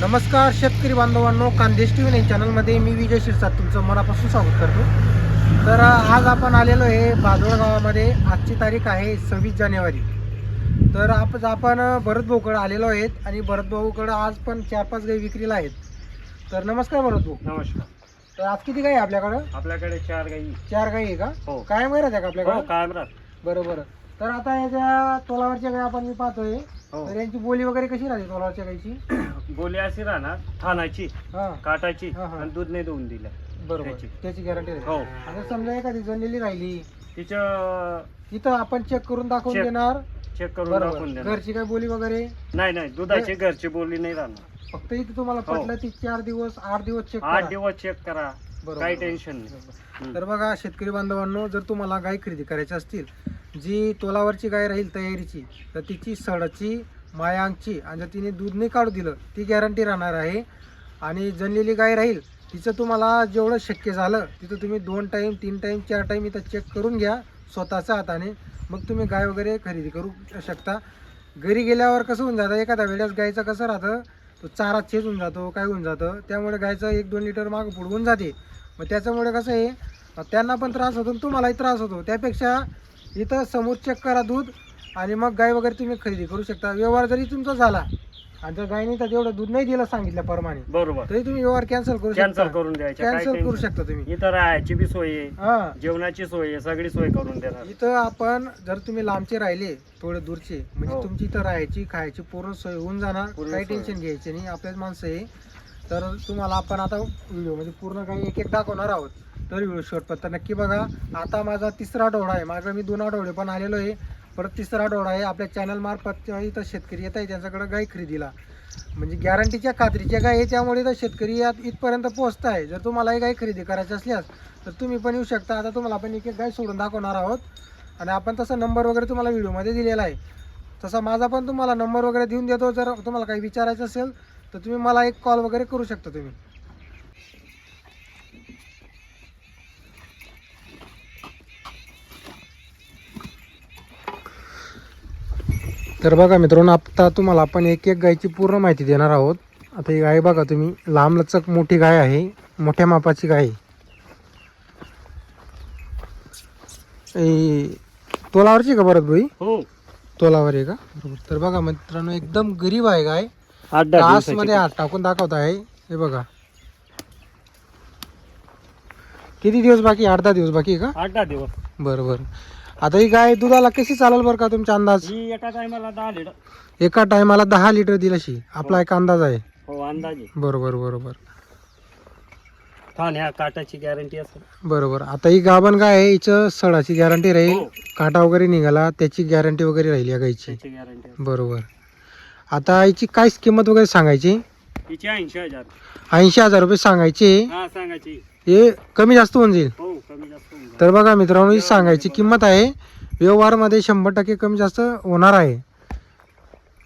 नमस्कार शेतकरी बांधवांनो, खानदेश टी व्ही चॅनलमध्ये मी विजय शिरसाट तुमचं मनापासून स्वागत करतो. तर आज आपण आलेलो आहे बादोळ गावामध्ये. आजची तारीख आहे 26 जानेवारी. तर आपण भरत भाऊकडे आलेलो आहेत आणि भरत भाऊकडे आज पण 4-5 गाई विक्रीला आहेत. तर नमस्कार भरत भाऊ. नमस्कार. तर आज किती गाई आहे आपल्याकडं? आपल्याकडे 4 गाई. 4 गाई आहे का? हो. कायम गाई राहते का आपल्याकडे? हो, कायम राहत. बरोबर. तर आता याच्या तोलावरच्या गाई आपण मी पाहतोय. हो. तर यांची बोली वगैरे कशी राहते तोलावरच्या गाईची? बोली अशी राहणार, ठाणाची, हा, काटाची हा, हा. आणि दूध नाही देऊन दिलं. बरोबर. त्याची. त्याची गॅरंटी राहील. हो. आता समजा एखादी जनलेली राहिली, तिचं इथं आपण चेक करून दाखवून Check. देणार. चेक करून बरोबर. दाखवून देणार. घरची काय बोली वगैरे नाही दुधाची घरची बोली नाही राहणार. फक्त इथे तुम्हाला हो. पटलं ती 4 दिवस 8 दिवस चेक 8 दिवस चेक करा. बरोबर. काही टेन्शन नाही. तर बघा शेतकरी बांधवांनो, जर तुम्हाला गाय खरेदी करायची असतील, जी तोलावरची गाय राहील तयारीची, तर तिची सडाची मायांची आणि जर तिने दूध नाही काढू दिलं ती गॅरंटी राहणार आहे. आणि जनलेली गाय राहील तिचं तुम्हाला जेवढं शक्य झालं तिथं तुम्ही 2 टाईम 3 टाईम 4 टाईम इथं चेक करून घ्या स्वतःच्या हाताने. मग तुम्ही गाय वगैरे खरेदी करू शकता. घरी गेल्यावर कसं होऊन जातं, एखाद्या वेळेस गायचं कसं राहतं, तो चारा चेज होऊन जातो, काय होऊन जातं, त्यामुळे गायचं 1-2 लिटर मागं पुढवून जाते. मग त्याच्यामुळे कसं आहे, त्यांना पण त्रास होतो आणि तुम्हालाही त्रास होतो. त्यापेक्षा इथं समोर चेक करा दूध आणि मग गाय वगैरे तुम्ही खरेदी करू शकता. व्यवहार जरी तुमचा झाला आणि जर गायने तर एवढं दूध नाही दिलं सांगितल्याप्रमाणे, बरोबर. तरी तुम्ही व्यवहार कॅन्सल करू कॅन्सल शकता. करून द्यायचं. काही कॅन्सल करू टेन्शन. शकता तुम्ही. इथं राहायची बी सोय आहे, हा, जेवणाची सोय आहे, सगळी सोय करून देणार. इथं आपण जर तुम्ही लांबचे राहिले थोडे दूरचे, म्हणजे हो. तुमची इथं राहायची खायची पूर्ण सोय होऊन जाणार. पूर्ण काही सोय. टेन्शन घ्यायचे नाही, आपल्याच माणसं आहे. तर तुम्हाला आपण आता व्हिडिओ म्हणजे पूर्ण काही एक दाखवणार आहोत. तर व्हिडिओ शेवटपर्यंत नक्की बघा. आता माझा 3रा आठवडा आहे. मागं मी 2 आठवडे पण आलेलो आहे, परत 3रा आठवडा आहे. आपल्या चॅनल मार्फत इथं शेतकरी येत आहे त्यांच्याकडे गाय खरेदीला, म्हणजे गॅरंटीच्या खात्रीच्या गाय आहे. त्यामुळे तर शेतकरी यात इथपर्यंत पोहोचत आहे. जर तुम्हालाही गाय खरेदी करायची असल्यास तर तुम्ही पण येऊ शकता. आता तुम्हाला आपण एक गाय सोडून दाखवणार आहोत आणि आपण तसा नंबर वगैरे तुम्हाला व्हिडिओमध्ये दिलेला आहे. तसा माझा पण तुम्हाला नंबर वगैरे देऊन देतो. जर तुम्हाला काही विचारायचं असेल तर तुम्ही मला एक कॉल वगैरे करू शकता तुम्ही. तर बघा मित्रांनो, आता तुम्हाला आपण एक गायची पूर्ण माहिती देणार आहोत. आता ही गाय बघा तुम्ही, लांब लचक मोठी गाय आहे, मोठ्या मापाची गाय आहे. तोलावरची का भरत भाई? हो, तोलावर आहे का? बरोबर. तर बघा मित्रांनो, एकदम गरीब आहे गाय. 8-10 तास दिवसाची. मध्ये हात टाकून दाखवत आहे. हे बघा किती दिवस बाकी? 8-10 दिवस बाकी आहे का? 8-10 दिवस. बरोबर. आता ही गाय दुधाला कशी चालेल बरं का तुमचा अंदाज? ही एका टायमाला 10 लिटर. एका टायमाला 10 लिटर दिल अशी आपला एक अंदाज आहे. हो, अंदाजे. बरोबर बरोबर ह्या काटाची गॅरंटी असेल. बरोबर. आता ही गाभण गाय आहे, हिचं सडाची गॅरंटी राहील. हो. काटा वगैरे निघाला त्याची गॅरंटी वगैरे राहील या गायची. त्याची गॅरंटी. बरोबर. आता हिची काय किंमत वगैरे सांगायची? तिची 80,000. 80,000 रुपये सांगायचे. हा, सांगायची. हे कमी जास्त होऊन जाईल. हो, कमी जास्त होऊन जाईल. तर बघा मित्रांनो, ही सांगायची किंमत आहे. व्यवहारमध्ये 100% कमी जास्त होणार आहे.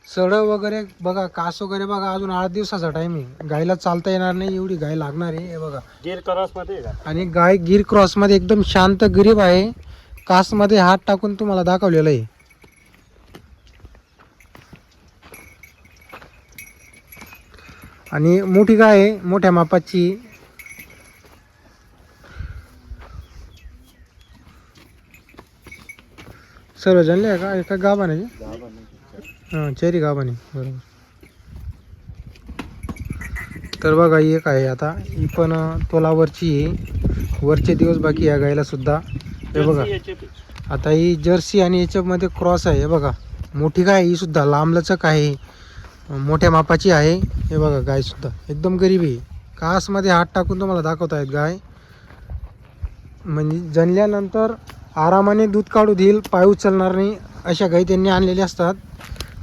सड वगैरे बघा, कास वगैरे बघा, अजून 8 दिवसाचा टाइम आहे. गायला चालता येणार नाही एवढी गाय लागणार आहे. हे बघा. गिर क्रॉस मध्ये का? आणि गाय गिर क्रॉस मध्ये एकदम शांत गरीब आहे. कास मध्ये हात टाकून तुम्हाला दाखवलेलं आहे. आणि मोठी गाय आहे, मोठ्या मापाची. सर्व जनले आहे का? एका गाभण आहे. हां, चेरी गाभण आहे. बरोबर. तर बघा ही एक आहे. आता ही पण तोलावरची आहे. वरचे दिवस बाकी या गायला सुद्धा. हे बघा. आता ही जर्सी आणि याच्यामध्ये क्रॉस आहे. हे बघा, मोठी गाय ही सुद्धा लांबलचक आहे, मोठ्या मापाची आहे. हे बघा गाय सुद्धा एकदम गरीब आहे. कासमध्ये हात टाकून तुम्हाला दाखवत आहेत गाय. म्हणजे जनल्यानंतर आरामाने दूध काढू देईल, पाय उचलणार नाही अशा गाई त्यांनी आणलेल्या असतात.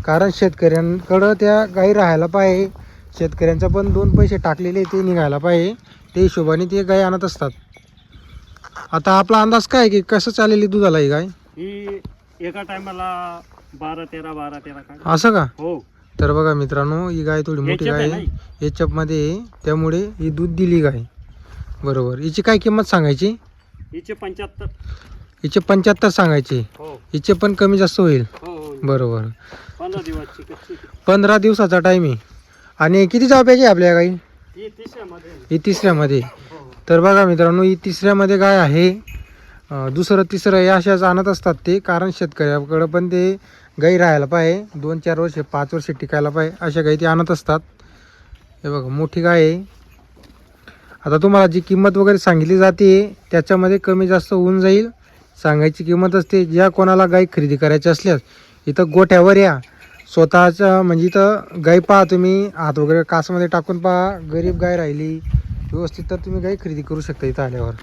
कारण शेतकऱ्यांकडं त्या गाई राहायला पाहिजे. शेतकऱ्यांचा पण 2 पैसे टाकलेले ते निघायला पाहिजे, ते हिशोबाने ते गाय आणत असतात. आता आपला अंदाज काय की कसं चालेल दुधाला ही गाय? ही एका टायमाला 12-13 काय? असं का? हो. तर बघा मित्रांनो, ही गाय थोडी मोठी गाय आहे, एचप मध्ये आहे, त्यामुळे ही दूध दिली गाय. बरोबर. हिची काय किंमत सांगायची? हिचे 75. हिचे 75 सांगायची. हो हिचे पण कमी जास्त होईल. हो. बरोबर. 15 दिवसाची कच्ची. 15 दिवसाचा टाइम आहे. आणि किती जावयाची आहे आपल्या गाई? ही तिसऱ्यामध्ये आहे. ही तिसऱ्यामध्ये. हो. तर बघा मित्रांनो, ही तिसऱ्यामध्ये गाय आहे. दुसरं तिसरं या अशाच आणत असतात ते, कारण शेतकऱ्याकडं पण ते गाई राहायला पाहिजे, 2-4 वर्ष 5 वर्ष टिकायला पाहिजे अशा गाई ते आणत असतात. हे बघा मोठी गाय आहे. आता तुम्हाला जी किंमत वगैरे सांगितली जाते त्याच्यामध्ये कमी जास्त होऊन जाईल. सांगायची किंमत असते. ज्या कोणाला गाय खरेदी करायची असल्यास इथं गोठ्यावर या, स्वतःचं म्हणजे इथं गाय पहा, तुम्ही हात वगैरे कासमध्ये टाकून पहा, गरीब गाय राहिली व्यवस्थित तर तुम्ही गाय खरेदी करू शकता इथं आल्यावर.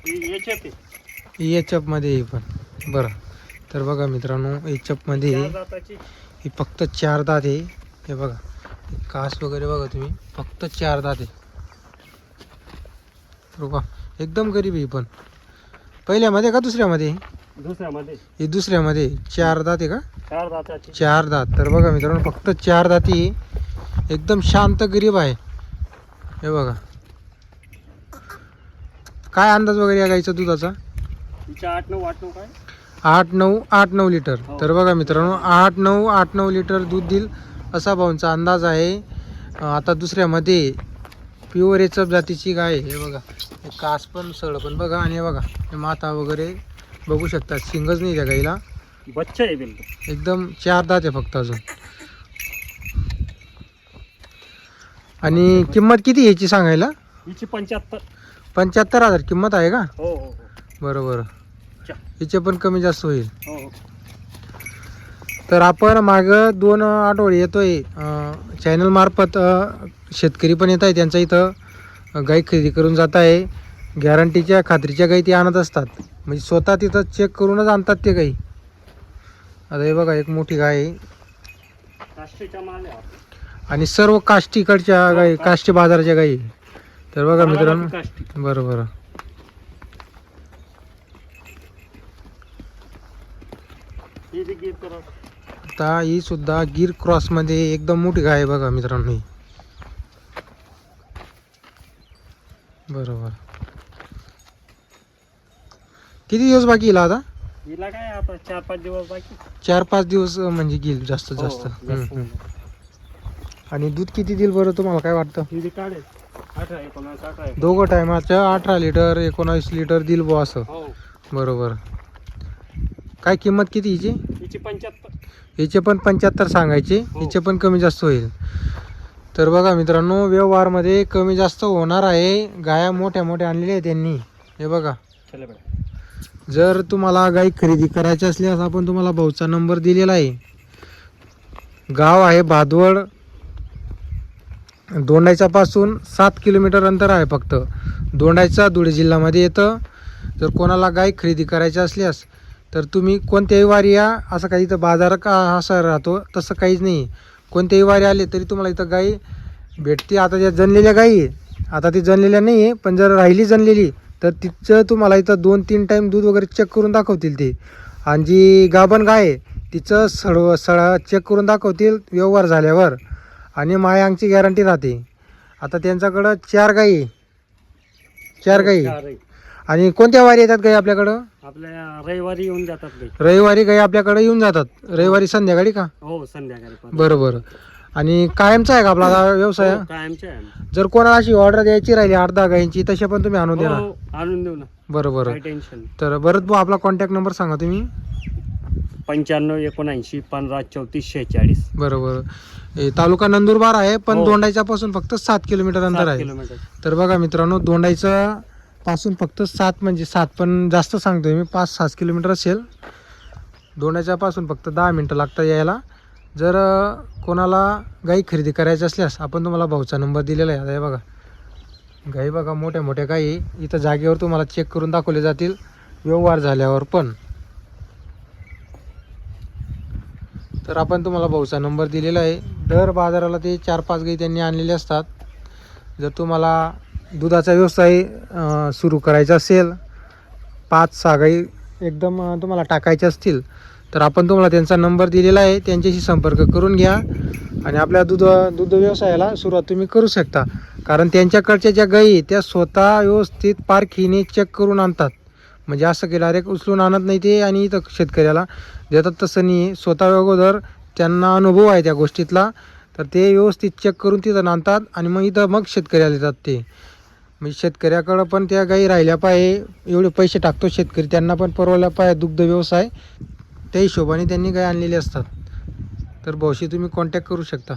ही याच्यात आहे. एचअपमध्ये ही पण बरं. तर बघा मित्रांनो, एचअपमध्ये चार जाताची. ही फक्त 4 दात आहे. हे बघा कास वगैरे बघा तुम्ही, फक्त 4 दात आहे. बघा एकदम गरीब आहे ही पण. पहिल्यामध्ये का दुसऱ्यामध्ये? दुसऱ्यामध्ये ही दुसऱ्यामध्ये 4 दात आहे का? 4 जाताची. 4 दात. तर बघा मित्रांनो फक्त 4 दाती, एकदम शांत गरीब आहे. हे बघा. काय अंदाज वगैरे या गाईचा दुधाचा? तिच्या 8-9 काय? 8-9 लिटर. हो. तर बघा मित्रांनो 8-9 लिटर दूध देईल असा भाऊंचा अंदाज आहे. आता दुसऱ्यामध्ये प्युअर एचअप जातीची गाय आहे. हे बघा हे कास पण सळ पण बघा, आणि हे बघा हे माथा वगैरे बघू शकता, शिंगच नाही त्या गाईला. बच्चा आहे बिलकुल. एकदम 4 दात आहे फक्त अजून. आणि किंमत किती याची सांगायला? हिची 75. 75,000 किंमत आहे का? हो हो हो. बरोबर. चा. हिचे पण कमी जास्त होईल. हो हो. तर आपण मागं 2 आठवडे येतोय चॅनल मार्फत शेतकरी पण येत आहे, त्यांच्या इथं गाई खरेदी करून जात आहे. गॅरंटीच्या खात्रीच्या गाई ते आणत असतात, म्हणजे स्वतः तिथं चेक करूनच आणतात ते गाई. आता हे बघा एक मोठी गाय आहे, काष्टीचा माल आहे आपला. आणि सर्व काष्टीकडच्या गाई, काष्टी बाजाराच्या गाई. तर बघा मित्रांनो, काष्टी. बरोबर. ही बी गीर क्रॉस. आता ही सुद्धा गिर क्रॉसमध्ये एकदम मोठी गाय आहे बघा मित्रांनो ही. बरोबर. किती दिवस बाकी येईल आता? हिला काय आता 4-5 दिवस बाकी. 4-5 दिवस म्हणजे घेईल जास्तीत हो, जास्त. जास्त. आणि दूध किती देईल बरं तुम्हाला काय वाटतं? ही बी काढेल 18-19 18. दोघं टायमाचं 18 लिटर 19 लिटर देईल बुवा असं. हो. बरोबर. काय किंमत किती हिची? हिची 75. हिचे पण 75 सांगायचे, हो. हिचे पण कमी जास्त होईल. तर बघा मित्रांनो, व्यवहारमध्ये कमी जास्त होणार आहे. गाया मोठ्या मोठ्या आणलेल्या आहे त्यांनी. हे बघा, चला बेटा. जर तुम्हाला गाई खरेदी करायची असल्यास आपण तुम्हाला भाऊचा नंबर दिलेला आहे. गाव आहे भादवड, दोंडाईचा पासून 7 किलोमीटर अंतर आहे फक्त. दोंडाईचा धुळे जिल्ह्यामध्ये येतं. जर कोणाला गाय खरेदी करायची असल्यास तर तुम्ही कोणत्याही वारी या, असं काही इथं बाजार का असा राहतो तसं काहीच नाही. कोणत्याही वारी आले तरी तुम्हाला इथं गाई भेटते. आता ज्या जनलेल्या गाई आहे, आता ती जनलेल्या नाही आहे, पण जर राहिली जनलेली तर तिचं तुम्हाला इथं 2-3 टाईम दूध वगैरे चेक करून दाखवतील ते. आणि जी गाभण गाय आहे तिचं सळा चेक करून दाखवतील व्यवहार झाल्यावर, आणि मायांची गॅरंटी राहते. आता त्यांच्याकडं 4 गाई आहे. 4 गाई. चार आहे. आणि कोणत्या वारी येतात गाई आपल्याकडं? आपल्या रविवारी येऊन जातात गाई. रविवारी गाई आपल्याकडे येऊन जातात. रविवारी संध्याकाळी का? हो, संध्याकाळी पण. बरोबर. आणि कायमचा आहे का आपला हा व्यवसाय? हो, कायमचे आहे आम्ही. जर कोणाला अशी ऑर्डर द्यायची राहिली 8-10 गायींची तशा पण तुम्ही आणून हो, देणार? हो, आणून देऊ ना. बरोबर. काही टेन्शन नाही. तर बरंच भाऊ आपला कॉन्टॅक्ट नंबर सांगा तुम्ही. 95-79-15-46-46. बरोबर. हे तालुका नंदुरबार आहे, पण हो. दोंडाईच्या पासून फक्त 7 किलोमीटर अंतर 7 आहे. किलोमीटर. तर बघा मित्रांनो, दोंडाईचं पासून फक्त 7 म्हणजे 7 पण जास्त सांगतोय मी, 5-6 किलोमीटर असेल. दोंडाईच्या पासून फक्त 10 मिनटं लागतात यायला. जर कोणाला गाई खरेदी करायची असल्यास आपण तुम्हाला भाऊचा नंबर दिलेला आहे. आता हे बघा गाई बघा, मोठ्या मोठ्या गाई इथं जागेवर तुम्हाला चेक करून दाखवले जातील व्यवहार झाल्यावर पण. तर आपण तुम्हाला भाऊचा नंबर दिलेला आहे. दर बाजाराला ते 4-5 गाई त्यांनी आणलेले असतात. जर तुम्हाला दुधाचा व्यवसाय सुरू करायचा असेल, 5-6 गाई एकदम तुम्हाला टाकायचे असतील तर आपण तुम्हाला त्यांचा नंबर दिलेला आहे, त्यांच्याशी संपर्क करून घ्या आणि आपल्या दूध व्यवसायाला सुरुवात तुम्ही करू शकता. कारण त्यांच्याकडच्या ज्या गाई त्या स्वतः व्यवस्थित पारखीने चेक करून आणतात. म्हणजे असं की डायरेक्ट उचलून आणत नाही ते आणि इथं शेतकऱ्याला देतात तसं नाही. स्वतः अगोदर त्यांना अनुभव आहे त्या गोष्टीतला, तर ते व्यवस्थित चेक करून तिथं आणतात आणि मग इथं मग शेतकऱ्याला देतात ते. म्हणजे शेतकऱ्याकडं पण त्या गाई राहिल्या पाहिजे, एवढे पैसे टाकतो शेतकरी, त्यांना पण परवडला पाहिजे दुग्ध व्यवसाय, त्या हिशोबाने त्यांनी गाय आणलेली असतात. तर भाऊशी तुम्ही कॉन्टॅक्ट करू शकता.